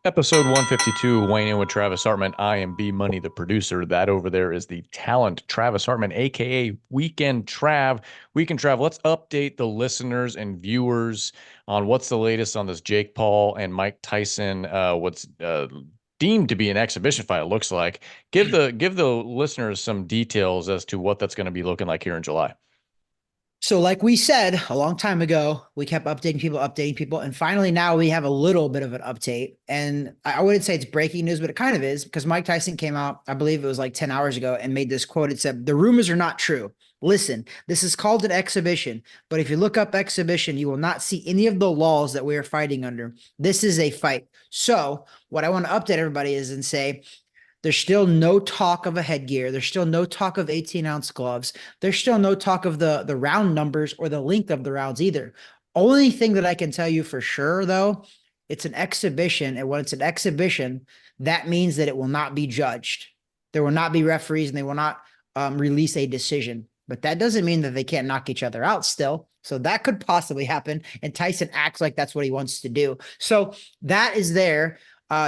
Episode 152, weighing in with Travis Hartman. I am B Money, the producer. That over there is the talent, Travis Hartman, aka Weekend Trav. Weekend Trav, let's update the listeners and viewers on what's the latest on this Jake Paul and Mike Tyson, what's deemed to be an exhibition fight, it looks like. Give the listeners some details as to what that's going to be looking like here in July. So, like we said a long time ago, we kept updating people, and finally now we have a little bit of an update. And I wouldn't say it's breaking news, but it kind of is because Mike Tyson came out, I believe it was like 10 hours ago, and made this quote. It said, "The rumors are not true. Listen, this is called an exhibition, but if you look up exhibition, you will not see any of the laws that we are fighting under. This is a fight." So, what I want to update everybody is and say, there's still no talk of a headgear. There's still no talk of 18-ounce gloves. There's still no talk of the round numbers or the length of the rounds either. Only thing that I can tell you for sure, though, it's an exhibition. And when it's an exhibition, that means that it will not be judged. There will not be referees and they will not release a decision. But that doesn't mean that they can't knock each other out still. So that could possibly happen. And Tyson acts like that's what he wants to do. So that is there.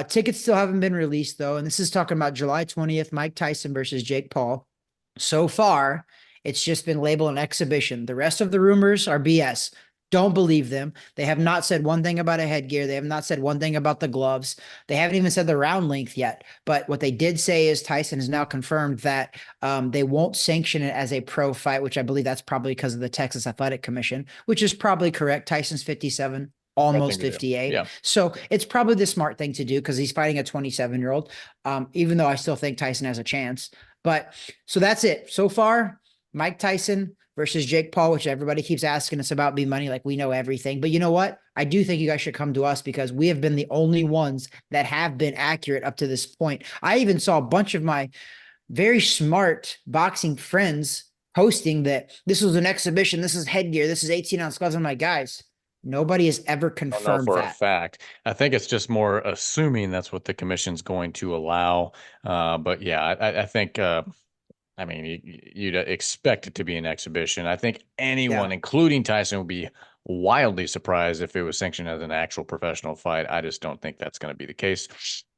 Tickets still haven't been released, though. And this is talking about July 20th, Mike Tyson versus Jake Paul. So far, it's just been labeled an exhibition. The rest of the rumors are BS. Don't believe them. They have not said one thing about a headgear. They have not said one thing about the gloves. They haven't even said the round length yet. But what they did say is Tyson has now confirmed that they won't sanction it as a pro fight, which I believe that's probably because of the Texas Athletic Commission, which is probably correct. Tyson's 57, I almost think we do. 58. Yeah. So it's probably the smart thing to do because he's fighting a 27-year-old, even though I still think Tyson has a chance. But so that's it. So far, Mike Tyson versus Jake Paul, which everybody keeps asking us about, be money, like we know everything. But you know what? I do think you guys should come to us because we have been the only ones that have been accurate up to this point. I even saw a bunch of my very smart boxing friends posting that this was an exhibition, this is headgear, this is 18-ounce gloves. I'm like, guys, nobody has ever I don't know confirmed for a that. fact. I think it's just more assuming that's what the commission's going to allow. But yeah, I think, I mean, you'd expect it to be an exhibition. I think anyone, Yeah. including Tyson, would be wildly surprised if it was sanctioned as an actual professional fight. I just don't think that's going to be the case.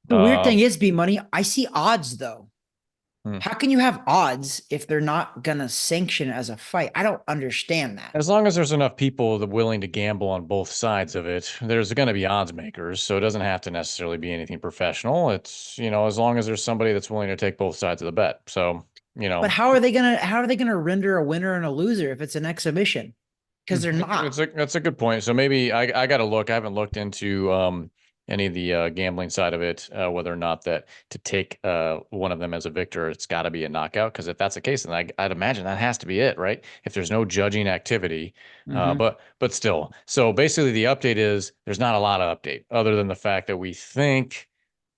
The weird Um, thing is, B Money, I see odds though. hmm. How can you have odds if they're not gonna sanction it as a fight? I don't understand that. As long as there's enough people that willing to gamble on both sides of it, there's going to be odds makers. So it doesn't have to necessarily be anything professional. It's, as long as there's somebody that's willing to take both sides of the bet. So, But how are they gonna render a winner and a loser if it's an exhibition? Because they're not. that's a good point. So maybe I got to look. I haven't looked into any of the gambling side of it, whether or not that to take one of them as a victor, it's got to be a knockout. Because if that's the case, then I'd imagine that has to be it, right? If there's no judging activity, Mm-hmm. but still. So basically, the update is there's not a lot of update other than the fact that we think,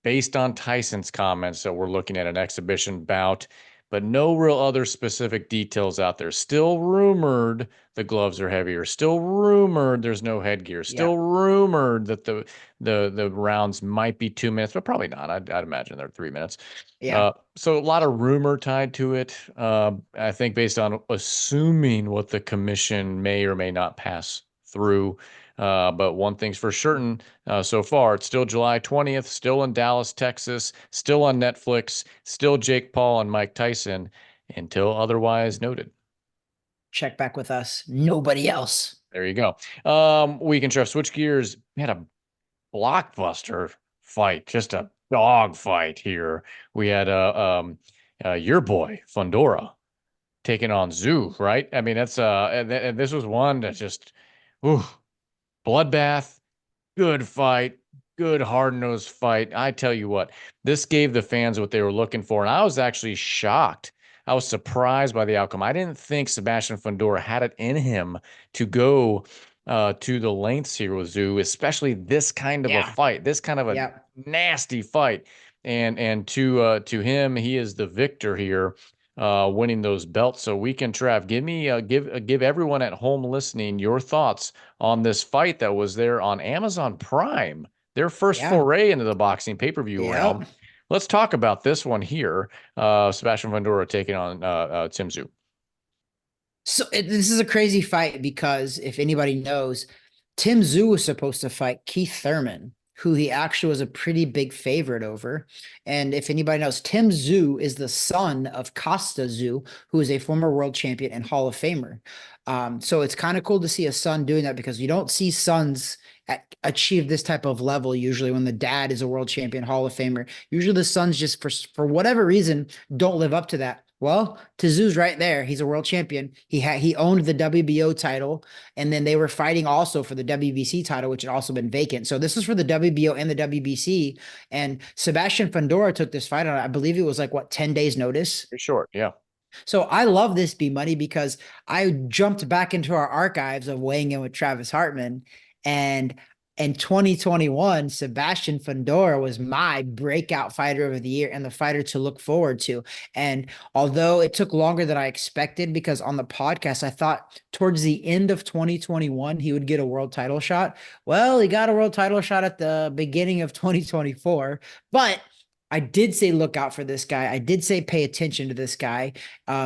based on Tyson's comments, that we're looking at an exhibition bout, but no real other specific details out there. Still rumored the gloves are heavier. Still rumored there's no headgear. Yeah. Still rumored that the rounds might be 2 minutes, but probably not. I'd imagine they're 3 minutes. Yeah. So a lot of rumor tied to it. I think based on assuming what the commission may or may not pass through. But one thing's for certain so far, it's still July 20th, still in Dallas, Texas, still on Netflix, still Jake Paul and Mike Tyson until otherwise noted. Check back with us. Nobody else. There you go. We can try switch gears. We had a blockbuster fight, just a dog fight here. We had your boy Fundora taking on Tszyu, right? I mean, that's and this was one that just, ooh, bloodbath, good fight, good hard-nosed fight. I tell you what, this gave the fans what they were looking for, and I was actually shocked. I was surprised by the outcome. I didn't think Sebastian Fundora had it in him to go to the lengths here with Tszyu, especially this kind of a Yeah. fight, this kind of a Yeah. nasty fight. And to him, he is the victor here, winning those belts. So Weekend Trav, give everyone at home listening your thoughts on this fight that was there on Amazon Prime, their first Yeah. foray into the boxing pay-per-view realm. Yep. Let's talk about this one here. Sebastian Fundora taking on Tszyu. So this is a crazy fight because if anybody knows, Tszyu was supposed to fight Keith Thurman who he actually was a pretty big favorite over. And if anybody knows, Tszyu is the son of Tszyu, who is a former world champion and Hall of Famer. So it's kind of cool to see a son doing that because you don't see sons achieve this type of level usually when the dad is a world champion Hall of Famer. Usually the sons just for whatever reason don't live up to that. Well, Tszyu's right there. He's a world champion. He owned the WBO title, and then they were fighting also for the WBC title, which had also been vacant. So this was for the WBO and the WBC. And Sebastian Fundora took this fight on, I believe it was like what, 10 days notice. Pretty short, yeah. So I love this B Money because I jumped back into our archives of weighing in with Travis Hartman, and in 2021, Sebastian Fundora was my breakout fighter of the year and the fighter to look forward to. And although it took longer than I expected, because on the podcast, I thought towards the end of 2021, he would get a world title shot. Well, he got a world title shot at the beginning of 2024, but I did say look out for this guy. I did say pay attention to this guy.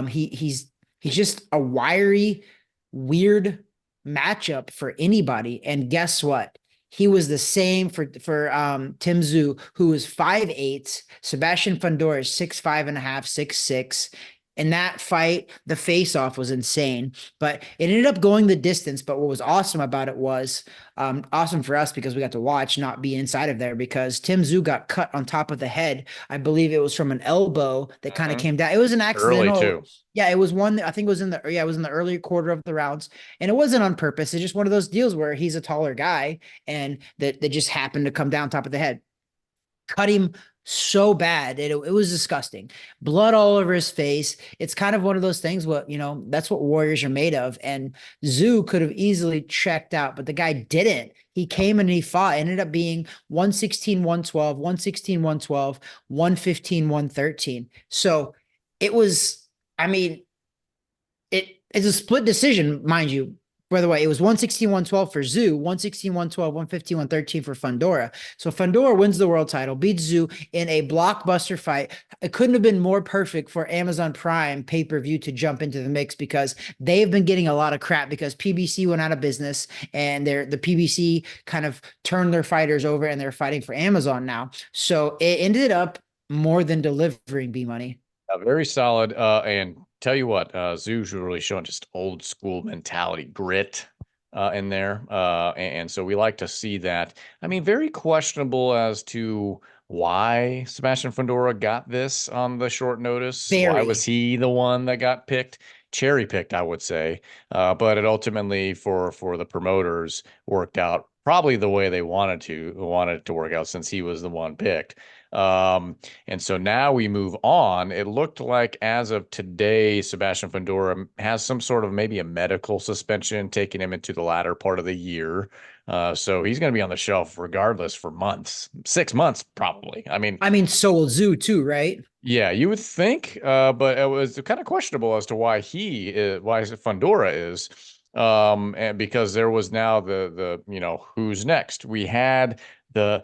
He's just a wiry, weird matchup for anybody. And guess what? He was the same for Tszyu, who was 5'8". Sebastian Fundora is 6'5.5", 6'6". In that fight, the face-off was insane, but it ended up going the distance. But what was awesome about it was awesome for us because we got to watch, not be inside of there, because Tszyu got cut on top of the head. I believe it was from an elbow that kind of came down. It was an accidental. Early too. Yeah, it was one. I think it was in the early quarter of the rounds, and it wasn't on purpose. It's just one of those deals where he's a taller guy, and that just happened to come down top of the head. Cut him so bad. It was disgusting. Blood all over his face. It's kind of one of those things what, that's what warriors are made of. And Tszyu could have easily checked out, but the guy didn't. He came and he fought. It ended up being 116, 112, 116, 112, 115, 113. So it was, I mean, it's a split decision, mind you. By the way, it was 116, 112 for Tszyu, 116, 112, 115, 113 for Fundora. So Fundora wins the world title, beats Tszyu in a blockbuster fight. It couldn't have been more perfect for Amazon Prime pay-per-view to jump into the mix because they've been getting a lot of crap because PBC went out of business and the PBC kind of turned their fighters over and they're fighting for Amazon now. So it ended up more than delivering B Money. Very solid. And tell you what, Tszyu's really showing just old school mentality, grit in there. And so we like to see that. I mean, very questionable as to why Sebastian Fundora got this on the short notice. Very. Why was he the one that got picked? Cherry picked, I would say. But it ultimately for the promoters worked out probably the way they wanted it to work out since he was the one picked. And so now we move on. It looked like as of today, Sebastian Fundora has some sort of maybe a medical suspension taking him into the latter part of the year. So he's going to be on the shelf regardless for months, 6 months, probably. I mean, so will Tszyu too, right? Yeah, you would think, but it was kind of questionable as to why why Fundora is. And because there was now the who's next? We had the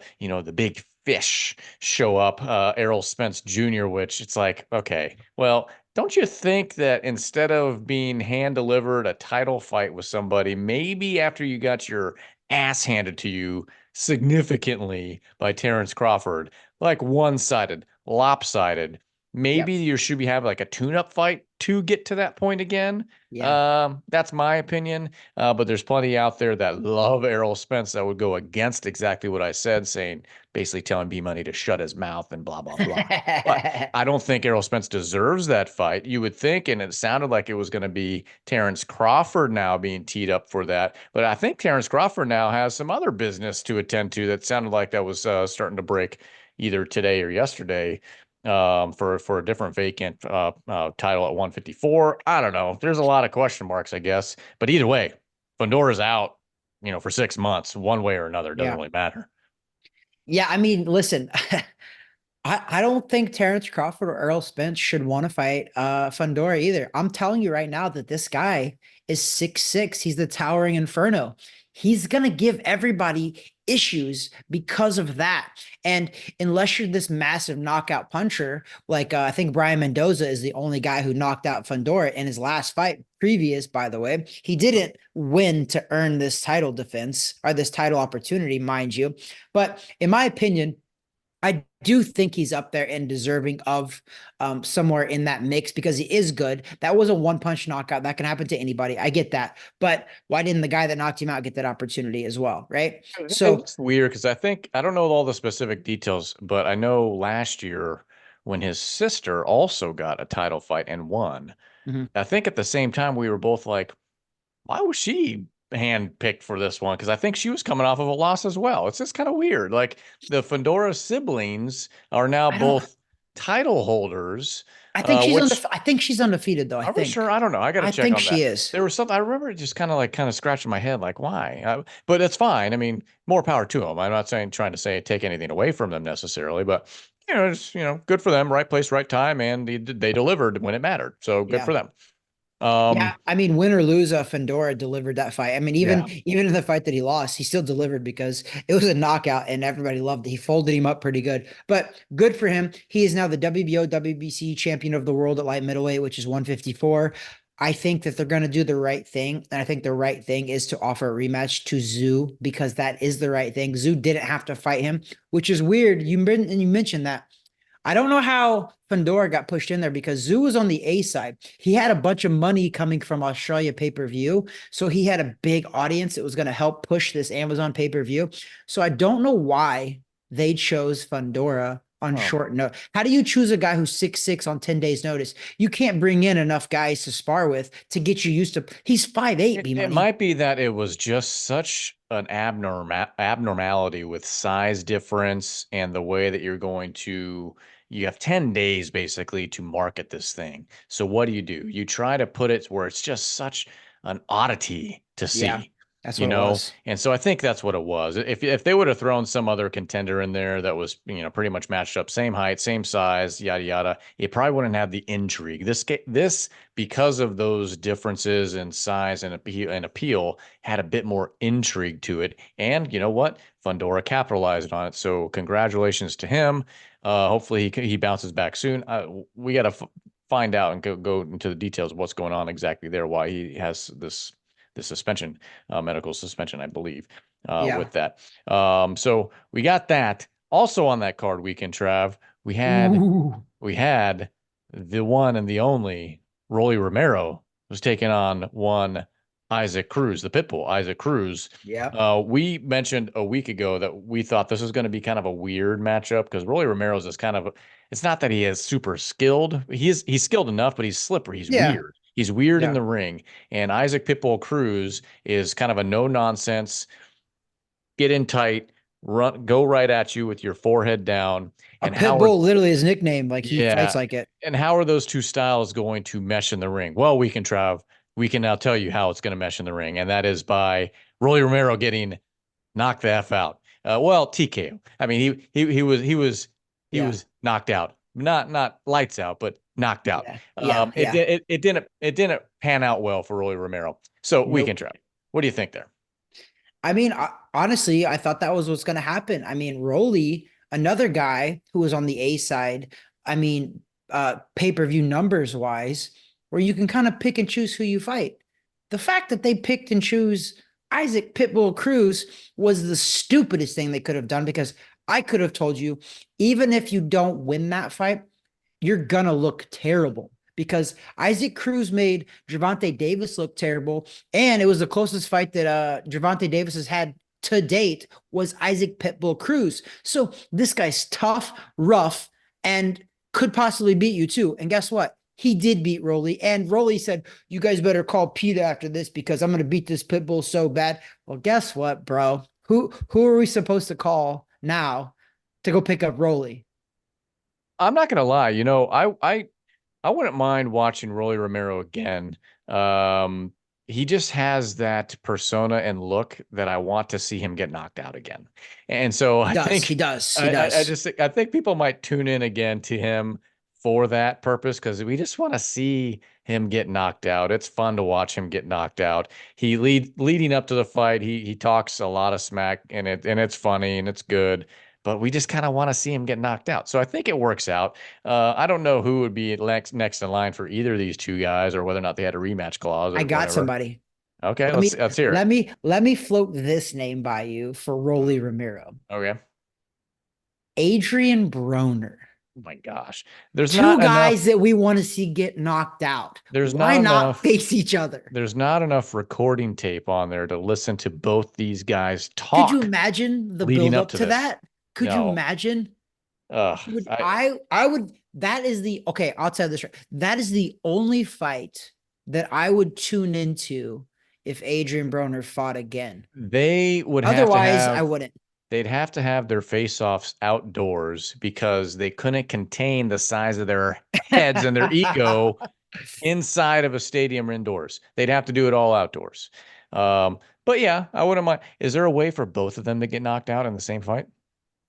big fish show up, Errol Spence Jr., which it's like, okay, well, don't you think that instead of being hand delivered a title fight with somebody, maybe after you got your ass handed to you significantly by Terrence Crawford, like one-sided, lopsided, maybe you should have like a tune-up fight to get to that point again. That's my opinion. But there's plenty out there that love Errol Spence that would go against exactly what I said, basically telling B Money to shut his mouth and blah, blah, blah. But I don't think Errol Spence deserves that fight. You would think, and it sounded like it was going to be Terrence Crawford now being teed up for that. But I think Terrence Crawford now has some other business to attend to that sounded like that was starting to break either today or yesterday. For a different vacant title at 154. I don't know. There's a lot of question marks, I guess. But either way, Fundora's out, for 6 months, one way or another. It doesn't really matter. Yeah, I mean, listen, I don't think Terrence Crawford or Errol Spence should want to fight Fundora either. I'm telling you right now that this guy is 6'6". He's the towering inferno. He's going to give everybody issues because of that. And unless you're this massive knockout puncher, like I think Brian Mendoza is the only guy who knocked out Fundora in his last fight. Previous, by the way, he didn't win to earn this title defense or this title opportunity, mind you. But in my opinion, I do think he's up there and deserving of somewhere in that mix because he is good. That was a one punch knockout. That can happen to anybody. I get that. But why didn't the guy that knocked him out get that opportunity as well? Right. So It's weird because I don't know all the specific details, but I know last year when his sister also got a title fight and won, mhm. I think at the same time we were both like, why was she handpicked for this one? Because I think she was coming off of a loss as well. It's just kind of weird. Like the Fundora siblings are now I don't, both title holders, I think which I think she's undefeated though. I are we think. sure? I don't know. I got to I check think on she that. is. There was something I remember just kind of scratching my head, like why? But it's fine. I mean, more power to them. I'm not trying to say take anything away from them necessarily, but it's good for them. Right place, right time, and they delivered when it mattered. So good Yeah. for them. Yeah, I mean, win or lose, Fundora delivered that fight. I mean, Yeah. even in the fight that he lost, he still delivered because it was a knockout and everybody loved it. He folded him up pretty good, but good for him. He is now the WBO WBC champion of the world at light middleweight, which is 154. I think that they're going to do the right thing, and I think the right thing is to offer a rematch to Tszyu because that is the right thing. Tszyu didn't have to fight him, which is weird. You mentioned that. I don't know how Fundora got pushed in there because Tszyu was on the A side. He had a bunch of money coming from Australia pay-per-view. So he had a big audience that was going to help push this Amazon pay-per-view. So I don't know why they chose Fundora on Oh. short note. How do you choose a guy who's 6'6" on 10 days notice? You can't bring in enough guys to spar with to get you used to. He's 5'8", It, B it money. might be that it was just such an abnormality with size difference and the way that you have 10 days basically to market this thing. So what do? You try to put it where it's just such an oddity to Yeah, see, that's what it was. And so I think that's what it was. If they would have thrown some other contender in there that was, pretty much matched up, same height, same size, yada yada, it probably wouldn't have the intrigue. This because of those differences in size and appeal had a bit more intrigue to it. And you know what? Fundora capitalized on it. So congratulations to him. Hopefully he bounces back soon. We got to find out and go into the details of what's going on exactly there, why he has this suspension, medical suspension, I believe, Yeah. with that. So we got that. Also on that card weekend, Trav, we had Ooh. we had the one and the only Rolly Romero was taking on one Isaac Cruz, the Pitbull, Isaac Cruz. Yeah. We mentioned a week ago that we thought this was going to be kind of a weird matchup because Rolly Romero's is kind of, it's not that he is super skilled. He's skilled enough, but he's slippery. He's Yeah. weird. He's weird in Yeah. the ring. And Isaac Pitbull Cruz is kind of a no nonsense, get in tight, go right at you with your forehead down. A And pit bull literally his nickname. Like he fights yeah. like it. And how are those two styles going to mesh in the ring? Well, we can now tell you how it's going to mesh in the ring, and that is by Rolly Romero getting knocked the F out. Well, TKO. I mean, he Yeah. was knocked out. Not lights out, but knocked out. Yeah. Yeah. It Yeah. did it didn't pan out well for Rolly Romero. So we can Nope. try. What do you think there? I mean, honestly, I thought that was what's going to happen. I mean, Rolly, another guy who was on the A side, I mean, pay-per-view numbers wise, where you can kind of pick and choose who you fight. The fact that they picked and choose Isaac Pitbull Cruz was the stupidest thing they could have done because I could have told you, even if you don't win that fight, you're gonna look terrible because Isaac Cruz made Gervonta Davis look terrible, and it was the closest fight that Gervonta Davis has had to date was Isaac Pitbull Cruz. So this guy's tough, rough, and could possibly beat you too. And guess what? He did beat Rolly, and Rolly said, "You guys better call Peter after this because I'm gonna beat this Pitbull so bad." Well, guess what, bro? Who are we supposed to call now to go pick up Rolly? I'm not gonna lie, I wouldn't mind watching Rolly Romero again. He just has that persona and look that I want to see him get knocked out again. And so He I does. He think does. He does. I think people might tune in again to him for that purpose because we just want to see him get knocked out. It's fun to watch him get knocked out. Leading up to the fight, he talks a lot of smack and it's funny and it's good, but we just kind of want to see him get knocked out. So I think it works out. I don't know who would be next in line for either of these two guys or whether or not they had a rematch clause I or got whatever. somebody. Okay, Let me let's hear it. let me float this name by you for Rolly Romero. Okay. Adrian Broner. Oh my gosh. There's Two not guys enough. that we want to see get knocked out. There's Why not not enough. face each other? There's not enough recording tape on there to listen to both these guys Could you talk imagine the leading build up up to to this. that? Could you No. imagine? Ugh. Would I would that is the okay, I'll tell you this right. That is the only fight that I would tune into if Adrian Broner fought again. They would have to Otherwise, I have wouldn't. they'd have to have their face-offs outdoors because they couldn't contain the size of their heads and their ego inside of a stadium or indoors. They'd have to do it all outdoors. But yeah, I wouldn't mind. Is there a way for both of them to get knocked out in the same fight?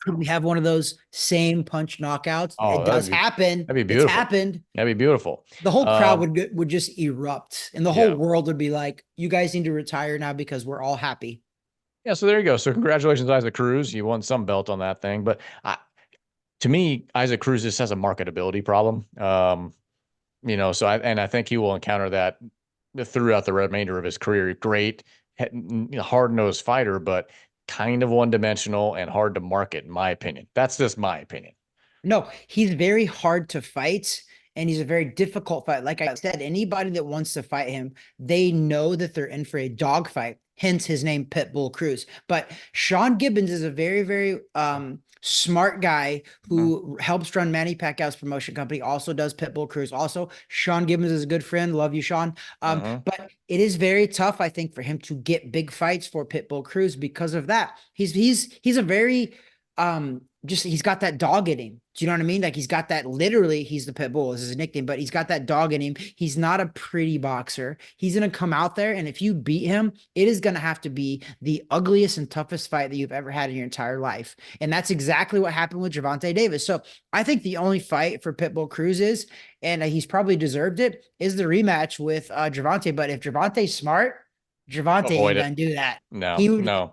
Could we have one of those same punch knockouts? Oh, It does happen. that'd be It's beautiful. happened. That'd be beautiful. The whole crowd would just erupt, and the whole Yeah. world would be like, "You guys need to retire now because we're all happy." Yeah, so there you go. So congratulations, Isaac Cruz. You won some belt on that thing. But to me, Isaac Cruz just has a marketability problem. So I think he will encounter that throughout the remainder of his career. Great, hard-nosed fighter, but kind of one-dimensional and hard to market, in my opinion. That's just my opinion. No, he's very hard to fight, and he's a very difficult fight. Like I said, anybody that wants to fight him, they know that they're in for a dog fight. Hence his name, Pitbull Cruz. But Sean Gibbons is a very, very smart guy who helps run Manny Pacquiao's promotion company. Also does Pitbull Cruz. Also, Sean Gibbons is a good friend. Love you, Sean. But it is very tough, I think, for him to get big fights for Pitbull Cruz because of that. He's a very he's got that dog in him. Do you know what I mean? Like he's got that literally, he's the pit bull is his nickname, but he's got that dog in him. He's not a pretty boxer. He's going to come out there. And if you beat him, it is going to have to be the ugliest and toughest fight that you've ever had in your entire life. And that's exactly what happened with Gervonta Davis. So I think the only fight for Pitbull Cruz is, and he's probably deserved it, is the rematch with Gervonta. But if Gervonta's smart, Gervonta ain't going to do that. No,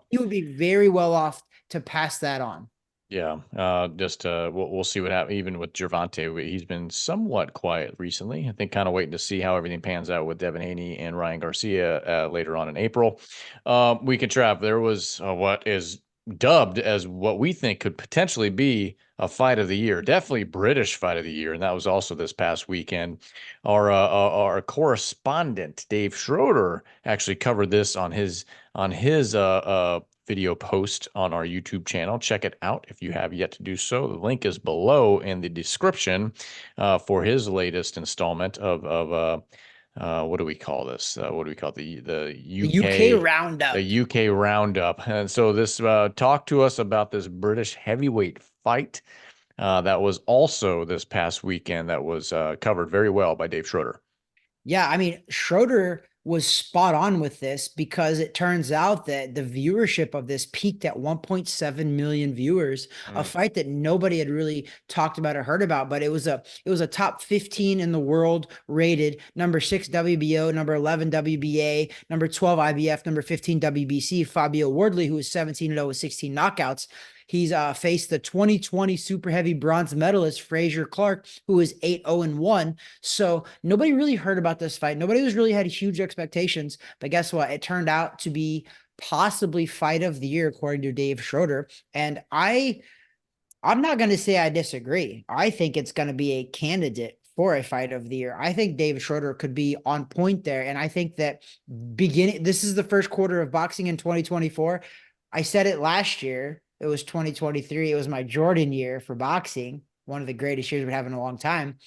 he would be very well off to pass that on. Yeah, we'll see what happens. Even with Gervonta, he's been somewhat quiet recently. I think kind of waiting to see how everything pans out with Devin Haney and Ryan Garcia later on in April. We can trap. There was what is dubbed as what we think could potentially be a fight of the year, definitely British fight of the year, and that was also this past weekend. Our correspondent Dave Schroeder actually covered this on his video post on our YouTube channel. Check it out if you have yet to do so. The link is below in the description for his latest installment of what do we call this? What do we call it? The UK roundup. The UK roundup. And so this talk to us about this British heavyweight fight that was also this past weekend that was covered very well by Dave Schroeder. Yeah, I mean, Schroeder was spot on with this because it turns out that the viewership of this peaked at 1.7 million viewers, a fight that nobody had really talked about or heard about, but it was a top 15 in the world rated, number 6 WBO, number 11 WBA, number 12 IBF, number 15 WBC. Fabio Wardley, who was 17-0 with 16 knockouts. He's faced the 2020 super heavy bronze medalist Frazier Clark, who is 8-0-1. So nobody really heard about this fight. Nobody was really had huge expectations. But guess what? It turned out to be possibly fight of the year, according to Dave Schroeder. And I'm not going to say I disagree. I think it's going to be a candidate for a fight of the year. I think Dave Schroeder could be on point there. And I think that this is the first quarter of boxing in 2024. I said it last year. It was 2023. It was my Jordan year for boxing, one of the greatest years we've had in a long time.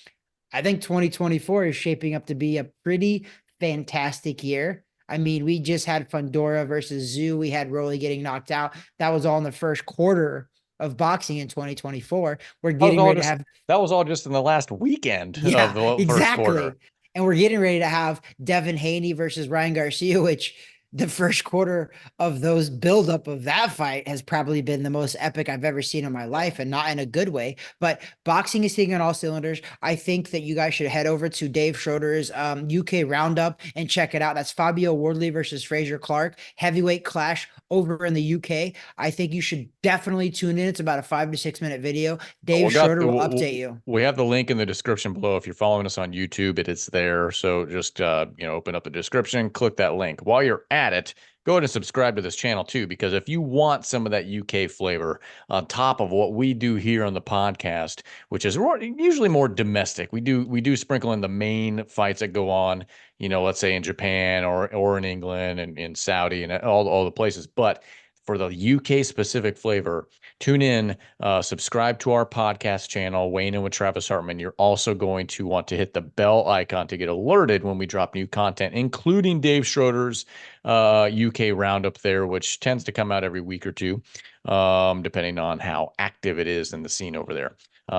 I think 2024 is shaping up to be a pretty fantastic year. I mean, we just had Fundora versus Tszyu. We had Rolly getting knocked out. That was all in the first quarter of boxing in 2024. We're getting ready to have that was all just in the last weekend of the exactly. first quarter. And we're getting ready to have Devin Haney versus Ryan Garcia, which the first quarter of those buildup of that fight has probably been the most epic I've ever seen in my life, and not in a good way. But boxing is hitting on all cylinders. I think that you guys should head over to Dave Schroeder's UK Roundup and check it out. That's Fabio Wardley versus Fraser Clark, heavyweight clash over in the UK. I think you should definitely tune in. It's about a 5 to 6 minute video. Dave Schroeder will update you. We have the link in the description below. If you're following us on YouTube, it is there. So just open up the description, click that link. While you're at it, go ahead and subscribe to this channel too, because if you want some of that UK flavor on top of what we do here on the podcast, which is usually more domestic, we do sprinkle in the main fights that go on, let's say in Japan or in England and in Saudi and all the places, but for the UK specific flavor, tune in, subscribe to our podcast channel, Weighing In with Travis Hartman. You're also going to want to hit the bell icon to get alerted when we drop new content, including Dave Schroeder's UK roundup there, which tends to come out every week or two, depending on how active it is in the scene over there.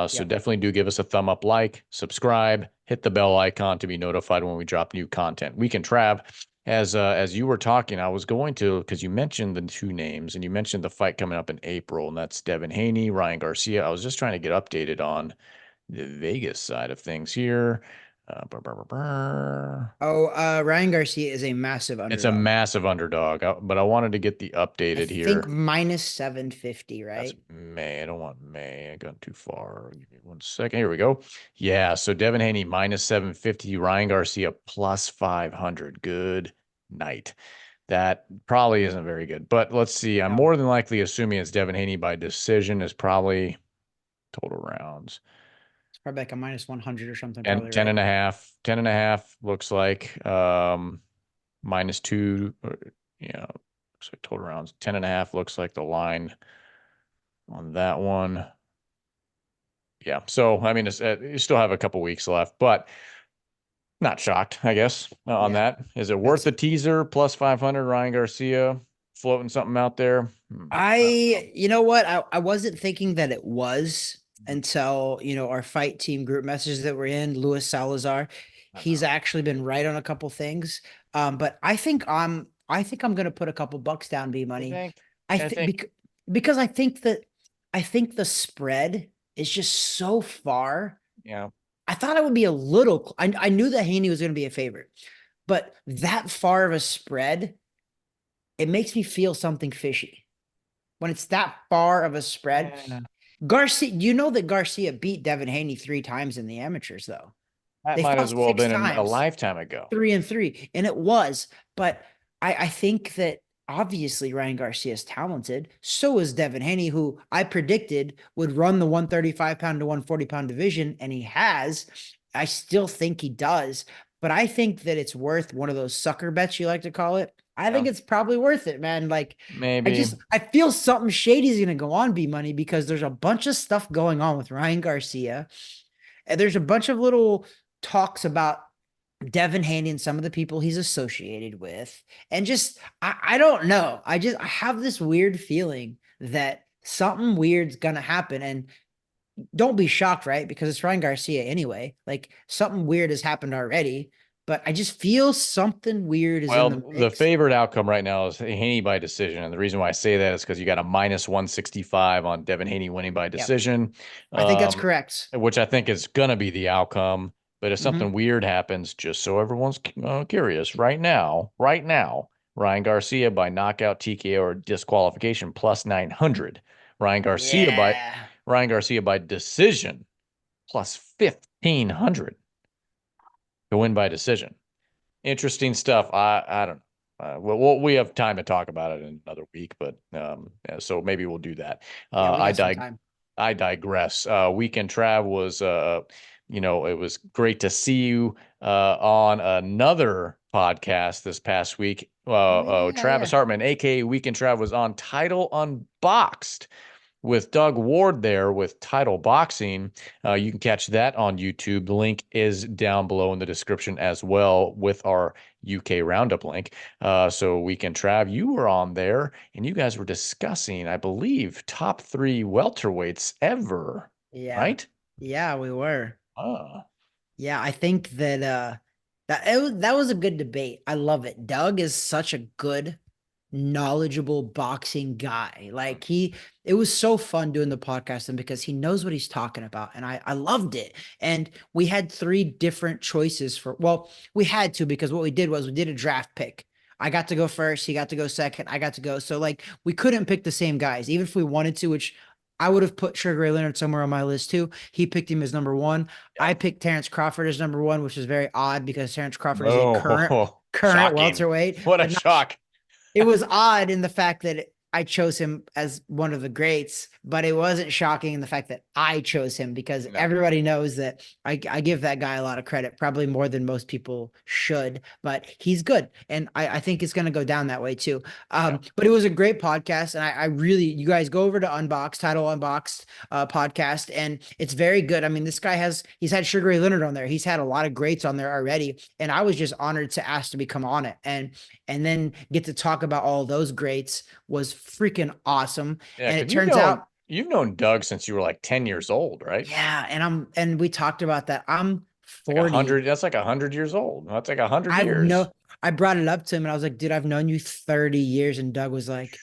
So definitely do give us a thumb up, like, subscribe, hit the bell icon to be notified when we drop new content. Weekend Trav. As you were talking, I was going to, because you mentioned the two names and you mentioned the fight coming up in April, and that's Devin Haney, Ryan Garcia. I was just trying to get updated on the Vegas side of things here. Ryan Garcia is a massive It's a underdog. massive underdog, but I wanted to get the updated here. I think minus 750, right? That's May. I don't want May. I got too far. Give me 1 second. Here we go. Yeah. So Devin Haney minus 750, Ryan Garcia plus 500. Good night. That probably isn't very good, but let's see. I'm more than likely assuming it's Devin Haney by decision is probably total rounds. It's probably like a minus 100 or something. And probably 10 right. and a half, 10 and a half looks like, minus two, looks like total rounds. 10 and a half looks like the line on that one. Yeah. So, I mean, you still have a couple weeks left, but not shocked, I guess, on that. Is it worth the teaser plus 500 Ryan Garcia floating something out there? You know what? I wasn't thinking that it was until, our fight team group messages that we're in, Luis Salazar. He's actually been right on a couple things. But I think I'm going to put a couple bucks down, B Money. Because I think the spread is just so far. Yeah. I thought it would be a little. I knew that Haney was going to be a favorite, but that far of a spread, it makes me feel something fishy. When it's that far of a spread, Garcia, you know that Garcia beat Devin Haney 3 times in the amateurs, though. That might as well have been a lifetime ago. 3-3, and it was. But I think that obviously Ryan Garcia is talented. So is Devin Haney, who I predicted would run the 135-pound to 140-pound division, and he has. I still think he does, but I think that it's worth one of those sucker bets you like to call it. I think it's probably worth it, man. Like, maybe I feel something shady is going to go on, B Money, because there's a bunch of stuff going on with Ryan Garcia, and there's a bunch of little talks about Devin Haney and some of the people he's associated with. And just, I don't know. I have this weird feeling that something weird's going to happen. And don't be shocked, right? Because it's Ryan Garcia anyway. Like, something weird has happened already, but I just feel something weird is in the mix. The favorite outcome right now is Haney by decision. And the reason why I say that is because you got a minus 165 on Devin Haney winning by decision. I think that's correct. Which I think is going to be the outcome. But if something weird happens, just so everyone's curious, right now, Ryan Garcia by knockout, TKO, or disqualification plus 900. Ryan Garcia by decision plus 1,500 to win by decision. Interesting stuff. I don't know. We have time to talk about it in another week, but so maybe we'll do that. I digress. Weekend Trav was it was great to see you on another podcast this past week. Travis Hartman, aka Weekend Trav, was on Title Unboxed with Doug Ward there with Title Boxing. You can catch that on YouTube. The link is down below in the description as well with our UK roundup link. So Weekend Trav, you were on there and you guys were discussing, I believe, top 3 welterweights ever. Yeah. Right? Yeah, we were. Yeah, I think that That was a good debate. I love it. Doug is such a good, knowledgeable boxing guy. Like it was so fun doing the podcast and because he knows what he's talking about, and I loved it. And we had three different choices for. Well, we had to because what we did was we did a draft pick. I got to go first. He got to go second. I got to go. So like we couldn't pick the same guys, even if we wanted to, which I would have put Sugar Ray Leonard somewhere on my list too. He picked him as number one. I picked Terrence Crawford as number one, which is very odd because Terrence Crawford is a Oh, current shocking. welterweight, What a but not shock. it was odd in the fact that I chose him as one of the greats, but it wasn't shocking in the fact that I chose him because No. everybody knows that I give that guy a lot of credit, probably more than most people should, but he's good. And I think it's going to go down that way too. Yeah. But it was a great podcast. And I really, you guys go over to Unboxed, Title Unboxed podcast, and it's very good. I mean, this guy he's had Sugar Ray Leonard on there. He's had a lot of greats on there already. And I was just honored to ask to become on it. And then get to talk about all those greats was freaking awesome. Yeah, And it because turns out, you've known Doug since you were like 10 years old, right? yeah, and we talked about that. I'm Like 40. that's like 100 years old. That's like 100 years. I brought it up to him and I was like, dude, I've known you 30 years. And Doug was like,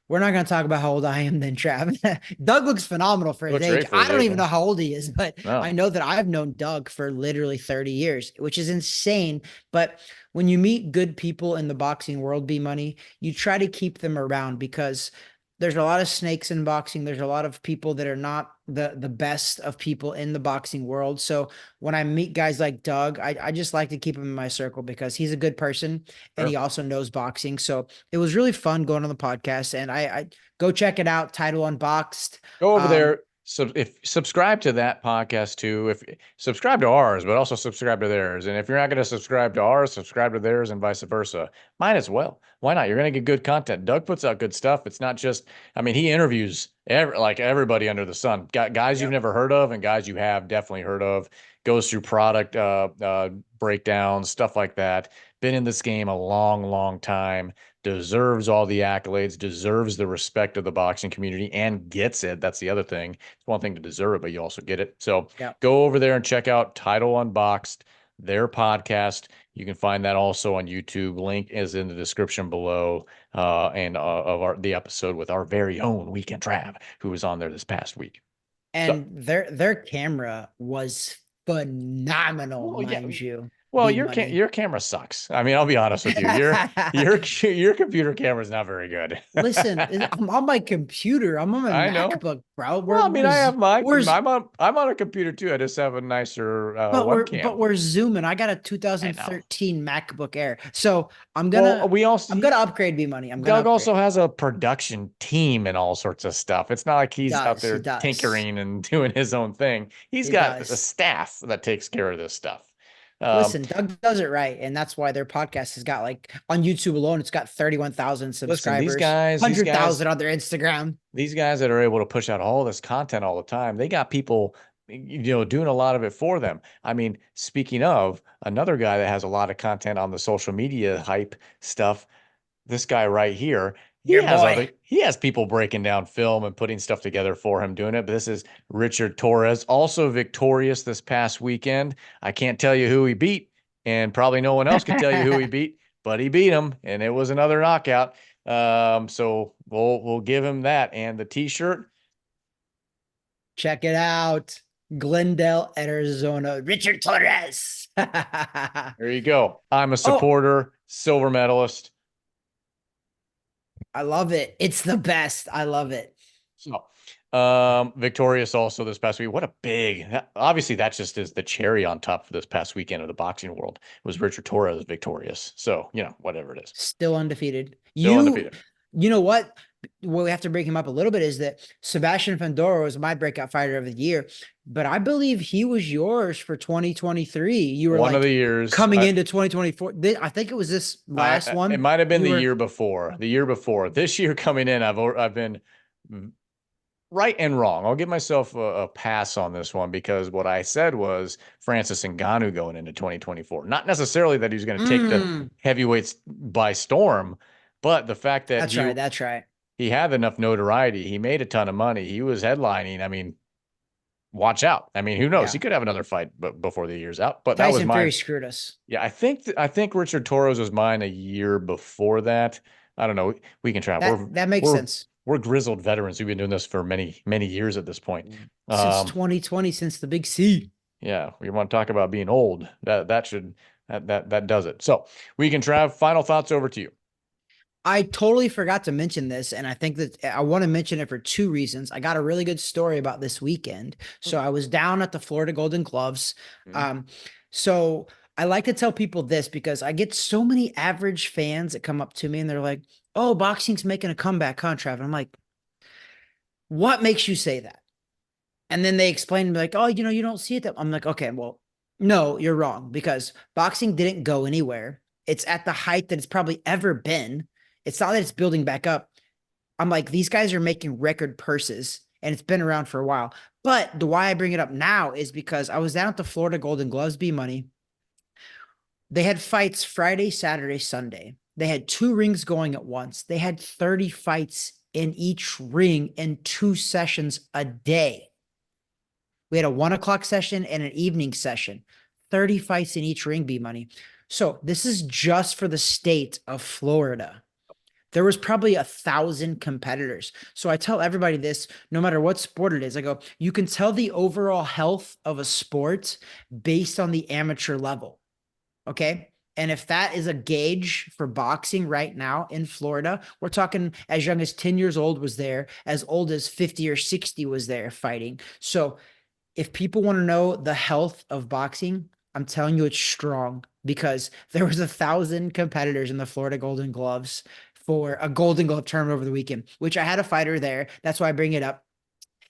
we're not going to talk about how old I am then, Trav. Doug looks phenomenal for his Looks age. great for I his don't age, even man. know how old he is, but I No. know that I've known Doug for literally 30 years, which is insane. But when you meet good people in the boxing world, B Money, you try to keep them around because there's a lot of snakes in boxing. There's a lot of people that are not the best of people in the boxing world. So when I meet guys like Doug, I just like to keep him in my circle because he's a good person and he Sure. also knows boxing. So it was really fun going on the podcast, and I go check it out. Title Unboxed. Go over Um, there. So if subscribe to that podcast too, if subscribe to ours, but also subscribe to theirs. And if you're not going to subscribe to ours, subscribe to theirs and vice versa. Might as well. Why not? You're going to get good content. Doug puts out good stuff. It's not just, I mean, he interviews like everybody under the sun. Got guys you've Yep. never heard of and guys you have definitely heard of. Goes through product breakdowns, stuff like that. Been in this game a long, long time, deserves all the accolades, deserves the respect of the boxing community, and gets it. That's the other thing. It's one thing to deserve it, but you also get it. So Yep. go over there and check out Title Unboxed, their podcast. You can find that also on YouTube. Link is in the description below, and of the episode with our very own Weekend Trav, who was on there this past week. So, And their camera was phenomenal, well, yeah. mind you. Well, B Money. your camera sucks. I mean, I'll be honest with you. Your computer camera is not very good. Listen, I'm on my computer. I'm on my I know. MacBook, bro. Well, I mean, I have Where's I'm on a computer too. I just have a nicer but webcam. we're zooming. I got a I know. 2013 MacBook Air. So Well, we also I'm gonna upgrade B Money. I'm gonna Doug upgrade. also has a production team and all sorts of stuff. It's not like he's out He there does. tinkering and doing his own thing. He's He got a does. staff that takes care of this stuff. Um, Listen, Doug does it right, and that's why their podcast has got like on YouTube alone, it's got 31,000 listen, subscribers, these guys 100,000 on their Instagram. these guys that are able to push out all this content all the time, they got people, doing a lot of it for them. I mean, speaking of another guy that has a lot of content on the social media hype stuff, this guy right here, Your boy. he has people breaking down film and putting stuff together for him doing it. But this is Richard Torrez, also victorious this past weekend. I can't tell you who he beat, and probably no one else could tell you who he beat, but he beat him, and it was another knockout. So we'll give him that. And the t-shirt, Check it out. Glendale, Arizona. Richard Torres. there you go. I'm a Oh, supporter, silver medalist. I love it. It's the best. I love it. So, victorious also this past week. What a big, obviously that just is the cherry on top for this past weekend of the boxing world was Richard Torres victorious. So, whatever it is, Still undefeated. still undefeated. You know what? What we have to break him up a little bit is that Sebastian Fundora was my breakout fighter of the year, but I believe he was yours for 2023. You were One of like the years coming into 2024. I think it was this last it one. might have been You the were year before, this year coming in, I've been right and wrong. I'll give myself a pass on this one because what I said was Francis Ngannou going into 2024. Not necessarily that he's going to take the heavyweights by storm, but the fact that That's right. That's right. he had enough notoriety, he made a ton of money, he was headlining. I mean, watch out. I mean, who knows? Yeah. He could have another fight before the year's out. But that was Tyson Fury mine. screwed us. Yeah, I think Richard Torres was mine a year before that. I don't know. We can try. That makes We're sense. we're grizzled veterans. We've been doing this for many years at this point. Since 2020, since the big C. Yeah, we want to talk about being old. That does it. So we can try. Final thoughts over to you. I totally forgot to mention this, and I think that I want to mention it for two reasons. I got a really good story about this weekend. So I was down at the Florida Golden Gloves. So I like to tell people this because I get so many average fans that come up to me and they're like, "Oh, boxing's making a comeback, huh, Trav?" And I'm like, "What makes you say that?" And then they explain to me like, "Oh, you don't see it that." I'm like, "Okay, well, no, you're wrong because boxing didn't go anywhere. It's at the height that it's probably ever been. It's not that it's building back up." I'm like, these guys are making record purses and it's been around for a while. But the why I bring it up now is because I was down at the Florida Golden Gloves B Money. They had fights Friday, Saturday, Sunday. They had 2 rings going at once. They had 30 fights in each ring in 2 sessions a day. We had a 1 o'clock session and an evening session, 30 fights in each ring, B Money. So this is just for the state of Florida. There was probably 1,000 competitors. So I tell everybody this, no matter what sport it is, I go, you can tell the overall health of a sport based on the amateur level. Okay. And if that is a gauge for boxing right now in Florida, we're talking as young as 10 years old was there, as old as 50 or 60 was there fighting. So if people want to know the health of boxing, I'm telling you it's strong because there was 1,000 competitors in the Florida Golden Gloves for a Golden Glove tournament over the weekend, which I had a fighter there. That's why I bring it up.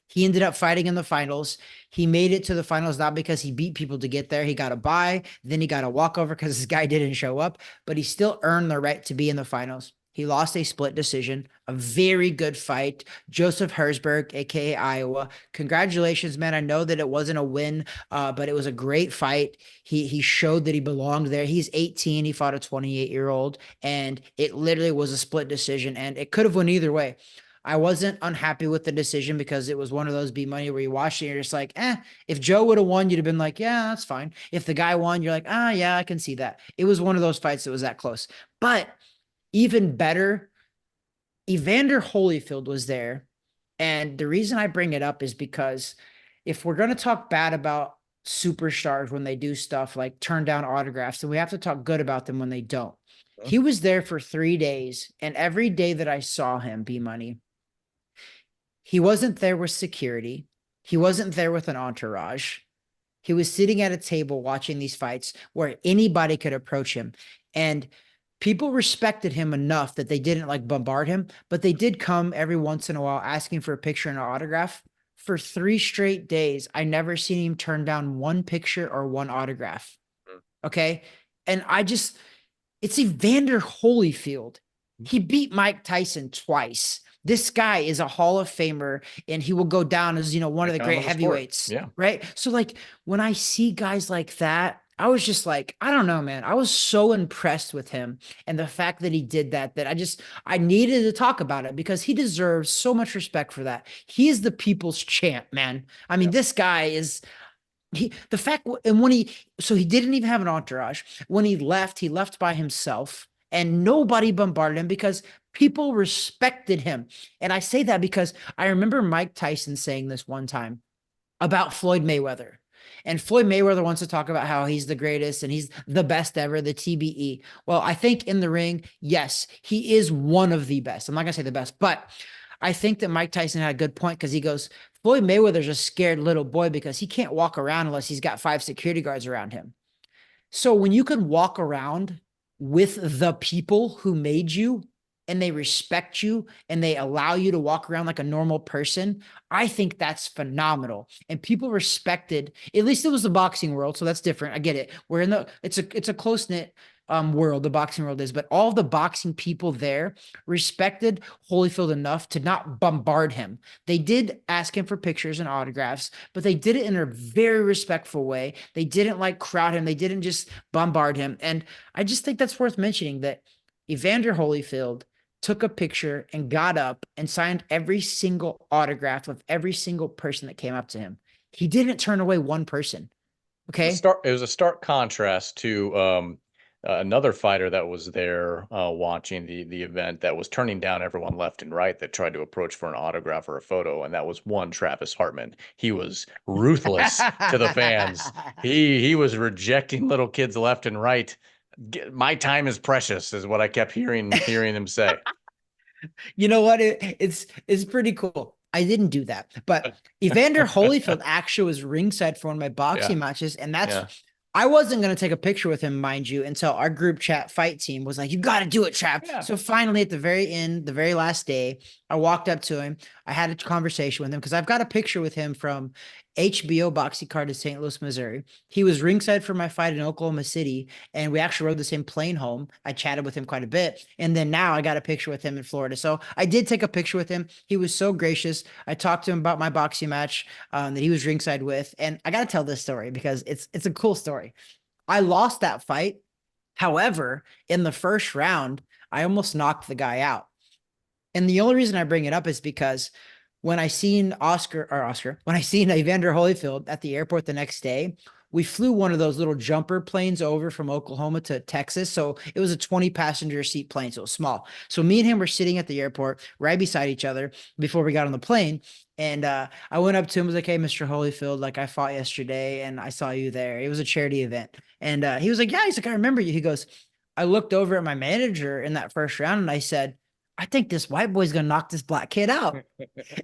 He ended up fighting in the finals. He made it to the finals, not because he beat people to get there. He got a bye, then he got a walkover because this guy didn't show up, but he still earned the right to be in the finals. He lost a split decision, a very good fight. Joseph Herzberg, aka Iowa. Congratulations, man. I know that it wasn't a win, but it was a great fight. He showed that he belonged there. He's 18. He fought a 28-year-old, and it literally was a split decision, and it could have went either way. I wasn't unhappy with the decision because it was one of those B Money where you watch it and you're just like, if Joe would have won, you'd have been like, yeah, that's fine. If the guy won, you're like, yeah, I can see that. It was one of those fights that was that close. But even better, Evander Holyfield was there. And the reason I bring it up is because if we're going to talk bad about superstars when they do stuff like turn down autographs, then we have to talk good about them when they don't. He was there for 3 days, and every day that I saw him, B Money, he wasn't there with security. He wasn't there with an entourage. He was sitting at a table watching these fights where anybody could approach him. And people respected him enough that they didn't like bombard him, but they did come every once in a while asking for a picture and an autograph. For 3 straight days, I never seen him turn down one picture or one autograph. Okay. And it's Evander Holyfield. He beat Mike Tyson twice. This guy is a Hall of Famer and he will go down as, one of the great heavyweights. Yeah. Right. So like when I see guys like that, I was just like, I don't know, man. I was so impressed with him and the fact that he did that I needed to talk about it because he deserves so much respect for that. He is the people's champ, man. I mean, This guy is he didn't even have an entourage. When he left by himself and nobody bombarded him because people respected him. And I say that because I remember Mike Tyson saying this one time about Floyd Mayweather. And Floyd Mayweather wants to talk about how he's the greatest and he's the best ever, the TBE. Well, I think in the ring, yes, he is one of the best. I'm not going to say the best, but I think that Mike Tyson had a good point because he goes, Floyd Mayweather's a scared little boy because he can't walk around unless he's got 5 security guards around him. So when you can walk around with the people who made you and they respect you and they allow you to walk around like a normal person, I think that's phenomenal. And people respected, at least it was the boxing world. So that's different. I get it. It's a close-knit world, the boxing world is, but all the boxing people there respected Holyfield enough to not bombard him. They did ask him for pictures and autographs, but they did it in a very respectful way. They didn't like crowd him. They didn't just bombard him. And I just think that's worth mentioning that Evander Holyfield took a picture and got up and signed every single autograph of every single person that came up to him. He didn't turn away one person. Okay. It was a stark contrast to another fighter that was there watching the event that was turning down everyone left and right that tried to approach for an autograph or a photo, and that was one Travis Hartman. He was ruthless to the fans. He was rejecting little kids left and right. My time is precious, is what I kept hearing him say. You know what? It's pretty cool. I didn't do that, but Evander Holyfield actually was ringside for one of my boxing matches, and I wasn't going to take a picture with him, mind you, until our group chat fight team was like, you got to do it, Trap. Yeah. So finally, at the very end, the very last day, I walked up to him. I had a conversation with him because I've got a picture with him from HBO boxing card in St. Louis, Missouri. He was ringside for my fight in Oklahoma City, and we actually rode the same plane home. I chatted with him quite a bit, and then now I got a picture with him in Florida. So I did take a picture with him. He was so gracious. I talked to him about my boxing match that he was ringside with, and I got to tell this story because it's a cool story. I lost that fight. However, in the first round, I almost knocked the guy out. And the only reason I bring it up is because when I seen when I seen Evander Holyfield at the airport the next day, we flew one of those little jumper planes over from Oklahoma to Texas. So it was a 20 passenger seat plane. So it was small. So me and him were sitting at the airport right beside each other before we got on the plane. And I went up to him, was like, hey, Mr. Holyfield, like I fought yesterday and I saw you there. It was a charity event. And he was like, yeah, he's like, I remember you. He goes, I looked over at my manager in that first round and I said, I think this white boy's going to knock this black kid out.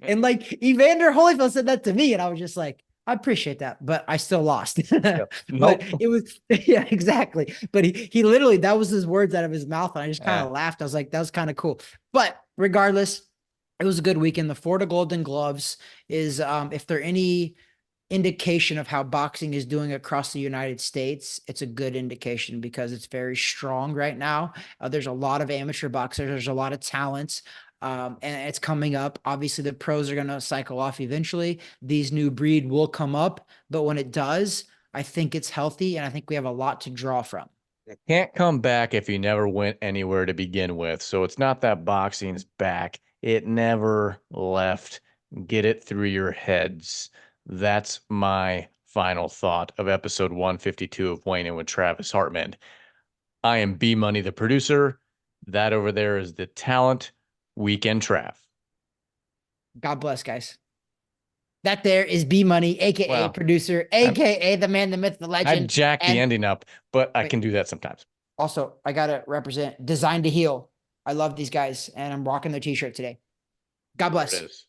And like Evander Holyfield said that to me. And I was just like, I appreciate that, but I still lost. But it was, yeah, exactly. But he literally, that was his words out of his mouth. And I just kind of laughed. I was like, that was kind of cool. But regardless, it was a good weekend. The Florida Golden Gloves is, if there are any indication of how boxing is doing across the United States, it's a good indication because it's very strong right now. There's a lot of amateur boxers. There's a lot of talents. And it's coming up. Obviously, the pros are going to cycle off eventually. These new breed will come up. But when it does, I think it's healthy. And I think we have a lot to draw from. It can't come back if you never went anywhere to begin with. So it's not that boxing's back. It never left. Get it through your heads. That's my final thought of episode 152 of Weighing In with Travis Hartman. I am B Money, the producer. That over there is the talent. Weekend Trav. God bless, guys. That there is B Money, aka producer, aka the man, the myth, the legend. I've jacked the ending up, but I can do that sometimes. Also, I gotta represent Design to Heal. I love these guys, and I'm rocking their t-shirt today. God bless.